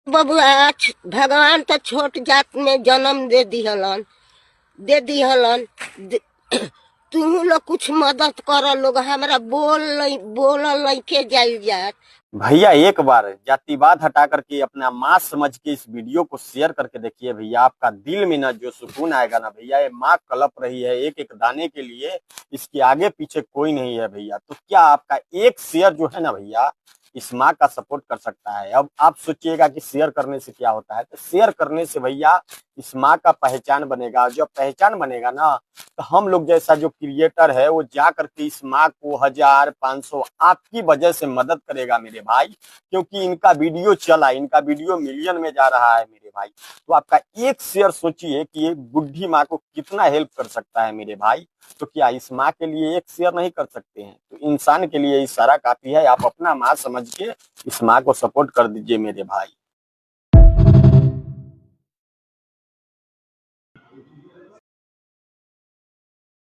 बबुआ भगवान तो छोट जात में जन्म दे दिहलन तू लोग कुछ मदद कर लोग हमरा बोल लइके जाइल जात। भैया एक बार जातिवाद हटा करके अपना माँ समझ के इस वीडियो को शेयर करके देखिए भैया, आपका दिल में ना जो सुकून आएगा ना भैया। ये माँ कलप रही है एक एक दाने के लिए, इसके आगे पीछे कोई नहीं है भैया। तो क्या आपका एक शेयर जो है ना भैया इस माँ का सपोर्ट कर सकता है? अब आप सोचिएगा कि शेयर करने से क्या होता है, तो शेयर करने से भैया इस माँ का पहचान बनेगा। जब पहचान बनेगा ना तो हम लोग जैसा जो क्रिएटर है वो जा करके इस माँ को 1000-500 आपकी वजह से मदद करेगा मेरे भाई, क्योंकि इनका वीडियो चला, इनका वीडियो मिलियन में जा रहा है मेरे भाई। तो आपका एक शेयर सोचिए कि एक बुढ़ी माँ को कितना हेल्प कर सकता है मेरे भाई। तो क्या इस माँ के लिए एक शेयर नहीं कर सकते हैं? तो इंसान के लिए इशारा काफी है। आप अपना माँ समझ के इस माँ को सपोर्ट कर दीजिए मेरे भाई।